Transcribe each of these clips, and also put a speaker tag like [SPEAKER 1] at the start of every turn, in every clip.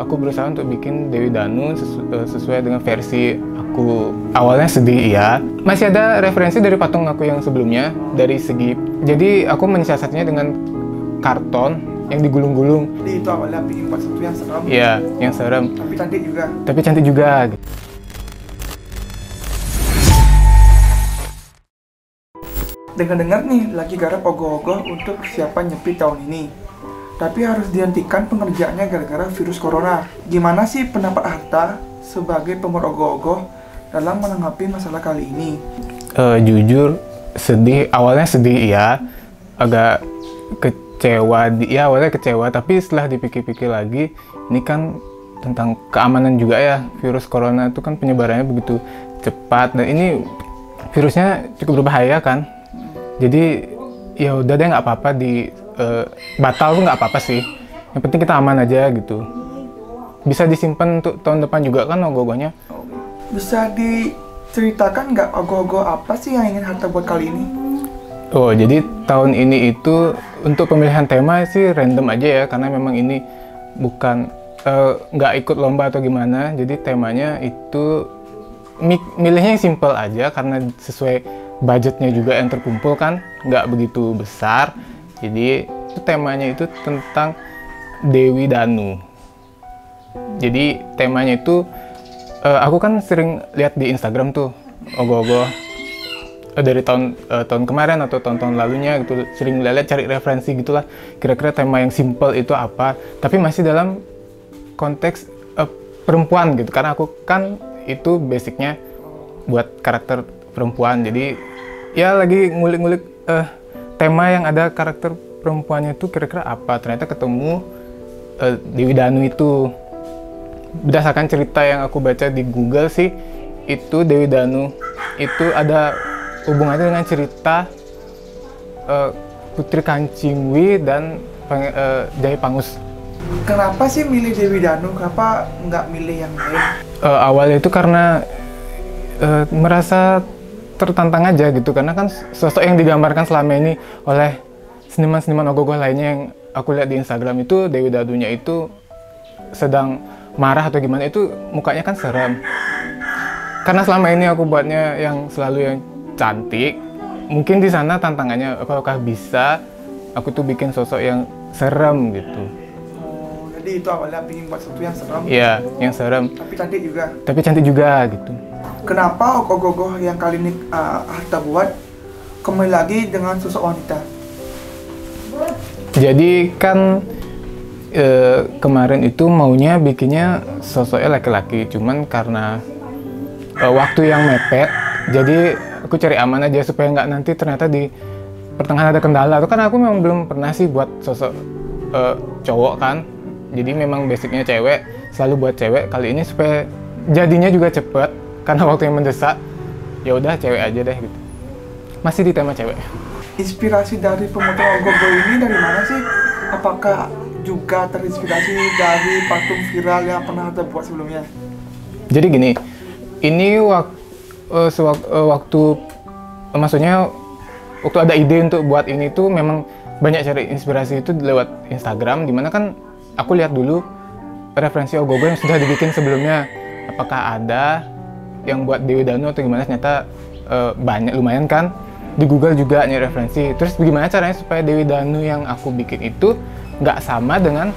[SPEAKER 1] Aku berusaha untuk bikin Dewi Danu sesuai dengan versi aku. Awalnya sedih ya. Masih ada referensi dari patung aku yang sebelumnya dari segi. Jadi aku mensiasatinya dengan karton yang digulung-gulung.
[SPEAKER 2] Jadi itu awalnya bikin buat sesuatu yang serem.
[SPEAKER 1] Iya, yang serem.
[SPEAKER 2] Tapi cantik juga.
[SPEAKER 1] Tapi cantik juga.
[SPEAKER 2] Dengar-dengar nih lagi garap ogoh-ogoh untuk persiapan Nyepi tahun ini. Tapi harus dihentikan pengerjaannya gara-gara virus corona. Gimana sih pendapat Harta sebagai pembuat ogoh-ogoh dalam menanggapi masalah kali ini?
[SPEAKER 1] Jujur sedih, awalnya sedih ya, agak kecewa, ya awalnya kecewa, tapi setelah dipikir-pikir lagi, ini kan tentang keamanan juga ya. Virus corona itu kan penyebarannya begitu cepat, dan ini virusnya cukup berbahaya kan. Jadi ya udah deh, nggak apa-apa, batal tuh nggak apa-apa sih. Yang penting kita aman aja gitu. Bisa disimpan untuk tahun depan juga kan ogoh-ogohnya.
[SPEAKER 2] Bisa diceritakan nggak ogoh-ogoh apa sih yang ingin Harta buat kali ini?
[SPEAKER 1] Oh, jadi tahun ini itu untuk pemilihan tema sih random aja ya, karena memang ini bukan nggak ikut lomba atau gimana. Jadi temanya itu milihnya yang simple aja karena sesuai budgetnya juga yang terkumpul kan, nggak begitu besar. Jadi itu temanya itu tentang Dewi Danu. Jadi temanya itu aku kan sering lihat di Instagram tuh ogoh-ogoh dari tahun kemarin atau tahun-tahun lalunya gitu, sering lihat cari referensi gitulah, kira-kira tema yang simple itu apa, tapi masih dalam konteks perempuan gitu, karena aku kan itu basicnya buat karakter perempuan. Jadi ya lagi ngulik-ngulik tema yang ada karakter perempuannya itu kira-kira apa, ternyata ketemu Dewi Danu itu. Berdasarkan cerita yang aku baca di Google sih, itu Dewi Danu itu ada hubungannya dengan cerita Putri Kancingwi dan Jaya Pangus.
[SPEAKER 2] Kenapa sih milih Dewi Danu? Kenapa nggak milih yang lain?
[SPEAKER 1] Awalnya itu karena merasa tertantang aja gitu, karena kan sosok yang digambarkan selama ini oleh seniman-seniman ogoh-ogoh lainnya yang aku lihat di Instagram itu, Dewi Danunya itu sedang marah atau gimana, itu mukanya kan serem. Karena selama ini aku buatnya yang selalu yang cantik, mungkin di sana tantangannya apakah bisa aku tuh bikin sosok yang serem gitu.
[SPEAKER 2] Oh, jadi itu awalnya bikin buat sesuatu yang serem.
[SPEAKER 1] Iya, yang serem.
[SPEAKER 2] Tapi cantik juga.
[SPEAKER 1] Tapi cantik juga gitu.
[SPEAKER 2] Kenapa ogoh-ogoh yang kali ini Harta buat kembali lagi dengan sosok wanita?
[SPEAKER 1] Jadi kan kemarin itu maunya bikinnya sosoknya laki-laki, cuman karena waktu yang mepet, jadi aku cari aman aja supaya nggak nanti ternyata di pertengahan ada kendala. Itu kan aku memang belum pernah sih buat sosok cowok kan, jadi memang basicnya cewek, selalu buat cewek. Kali ini supaya jadinya juga cepet karena waktu yang mendesak, ya udah cewek aja deh gitu. Masih di tema cewek.
[SPEAKER 2] Inspirasi dari pemotong ogoh-ogoh ini dari mana sih? Apakah juga terinspirasi dari patung viral yang pernah Harta buat sebelumnya?
[SPEAKER 1] Jadi gini, ini waktu maksudnya waktu ada ide untuk buat ini tuh memang banyak cari inspirasi itu lewat Instagram, dimana kan aku lihat dulu referensi ogoh-ogoh yang sudah dibikin sebelumnya, apakah ada yang buat Dewi Danu atau gimana. Ternyata banyak, lumayan kan. Di Google juga nyari referensi, terus bagaimana caranya supaya Dewi Danu yang aku bikin itu nggak sama dengan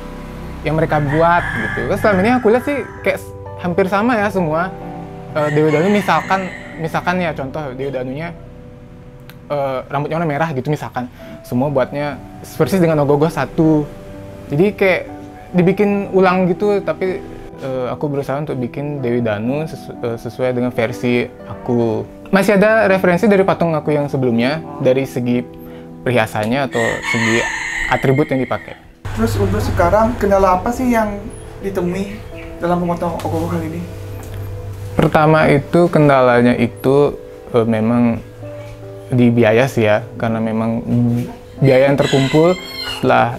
[SPEAKER 1] yang mereka buat gitu. Terus selama ini aku lihat sih kayak hampir sama ya semua. Dewi Danu misalkan ya contoh Dewi Danunya rambutnya warna merah gitu misalkan, semua buatnya persis dengan ogoh-ogoh satu. Jadi kayak dibikin ulang gitu, tapi aku berusaha untuk bikin Dewi Danu sesuai dengan versi aku. Masih ada referensi dari patung aku yang sebelumnya dari segi perhiasannya atau segi atribut yang dipakai.
[SPEAKER 2] Terus untuk sekarang kendala apa sih yang ditemui dalam pemotong ogoh-ogoh kali ini?
[SPEAKER 1] Pertama itu kendalanya itu memang di biaya sih ya, karena memang biaya yang terkumpul setelah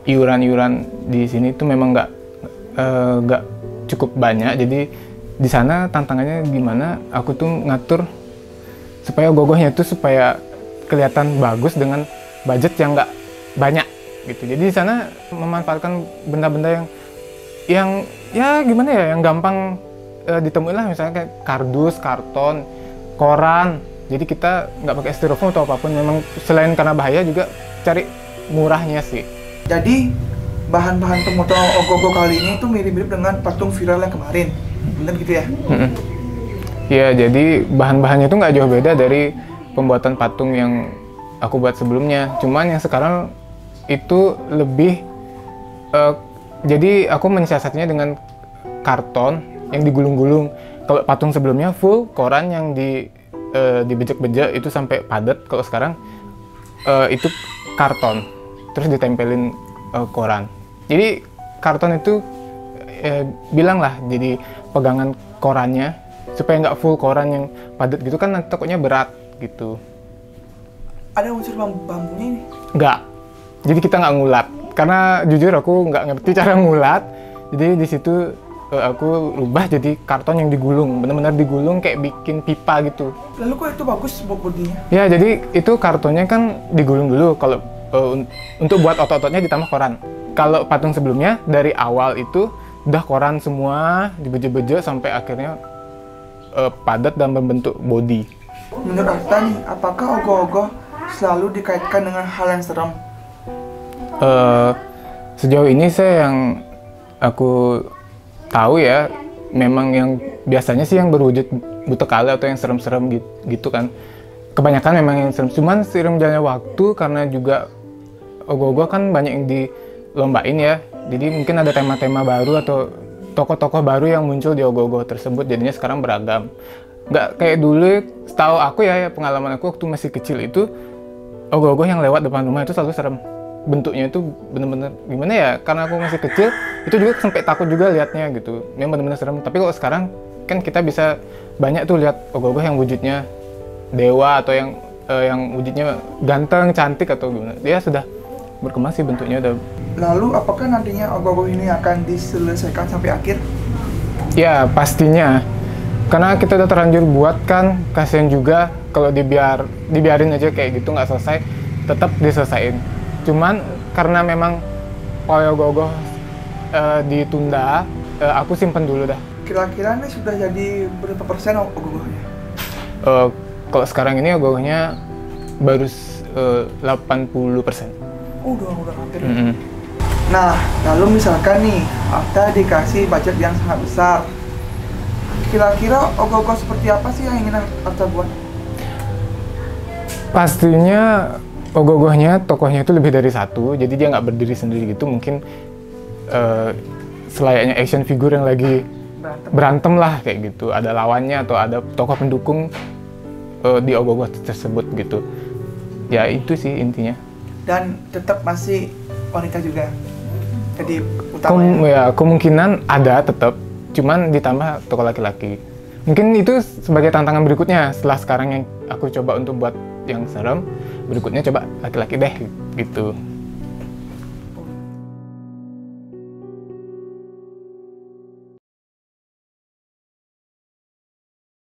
[SPEAKER 1] iuran-iuran di sini itu memang nggak cukup banyak. Jadi di sana tantangannya gimana aku tuh ngatur supaya ogoh-ogohnya itu supaya kelihatan bagus dengan budget yang nggak banyak gitu. Jadi di sana memanfaatkan benda-benda yang yang ya gimana ya, yang gampang ditemuin lah, misalnya kayak kardus, karton, koran. Jadi kita nggak pakai styrofoam atau apapun. Memang selain karena bahaya juga cari murahnya sih.
[SPEAKER 2] Jadi bahan-bahan pemotongan ogoh-ogoh kali ini tuh mirip-mirip dengan patung viral yang kemarin, bener gitu ya?
[SPEAKER 1] Ya, jadi bahan-bahannya itu nggak jauh beda dari pembuatan patung yang aku buat sebelumnya. Cuman yang sekarang itu lebih, jadi aku mensiasatinya dengan karton yang digulung-gulung. Kalau patung sebelumnya full koran yang dibejek-bejek itu sampai padat. Kalau sekarang itu karton, terus ditempelin koran. Jadi karton itu bilanglah jadi pegangan korannya, supaya nggak full koran yang padat gitu kan, nanti takutnya berat gitu.
[SPEAKER 2] Ada unsur bambunya ini?
[SPEAKER 1] Nggak. Jadi kita nggak ngulat. Karena jujur aku nggak ngerti cara ngulat. Jadi di situ aku rubah jadi karton yang digulung. Benar-benar digulung kayak bikin pipa gitu.
[SPEAKER 2] Lalu kok itu bagus bodinya?
[SPEAKER 1] Ya, jadi itu kartonnya kan digulung dulu. Kalau untuk buat otot-ototnya ditambah koran. Kalau patung sebelumnya dari awal itu udah koran semua, dibeje-beje sampai akhirnya padat dan membentuk body.
[SPEAKER 2] Menurut Arta nih, apakah ogoh-ogoh selalu dikaitkan dengan hal yang serem?
[SPEAKER 1] Sejauh ini saya yang aku tahu ya, memang yang biasanya sih yang berwujud buta kala atau yang serem-serem gitu kan. Kebanyakan memang yang serem. Cuman seiring jalannya waktu, karena juga ogoh-ogoh kan banyak yang dilombain ya. Jadi mungkin ada tema-tema baru atau tokoh-tokoh baru yang muncul di ogoh-ogoh tersebut. Jadinya sekarang beragam. Nggak kayak dulu, setahu aku ya, pengalaman aku waktu masih kecil itu, ogoh-ogoh yang lewat depan rumah itu selalu serem. Bentuknya itu bener-bener gimana ya, karena aku masih kecil itu juga sampai takut juga liatnya gitu, memang bener-bener serem. Tapi kalau sekarang kan kita bisa banyak tuh lihat ogoh-ogoh yang wujudnya dewa atau yang wujudnya ganteng, cantik atau gimana. Dia sudah berkembang sih bentuknya udah.
[SPEAKER 2] Lalu apakah nantinya ogoh-ogoh ini akan diselesaikan sampai akhir?
[SPEAKER 1] Ya pastinya, karena kita udah terlanjur buat kan, kasihan juga kalau dibiarin aja kayak gitu nggak selesai, tetap diselesain. Cuman karena memang ogoh-ogoh ditunda, aku simpen dulu dah.
[SPEAKER 2] Kira-kira ini sudah jadi berapa persen ogoh-ogohnya?
[SPEAKER 1] Kalau sekarang ini ogoh-ogohnya baru 80%.
[SPEAKER 2] Udah hampir. Nah, lalu misalkan nih, Arta dikasih budget yang sangat besar. Kira-kira ogoh-ogoh seperti apa sih yang ingin Arta buat?
[SPEAKER 1] Pastinya ogoh-ogohnya tokohnya itu lebih dari satu, jadi dia nggak berdiri sendiri gitu. Mungkin selayaknya action figure yang lagi berantem lah kayak gitu. Ada lawannya atau ada tokoh pendukung di ogoh-ogoh tersebut gitu. Ya itu sih intinya.
[SPEAKER 2] Dan tetap masih wanita juga. Jadi utamanya.
[SPEAKER 1] Ya kemungkinan ada tetap, cuman ditambah tokoh laki-laki. Mungkin itu sebagai tantangan berikutnya setelah sekarang yang aku coba untuk buat yang serem, berikutnya coba laki-laki deh gitu.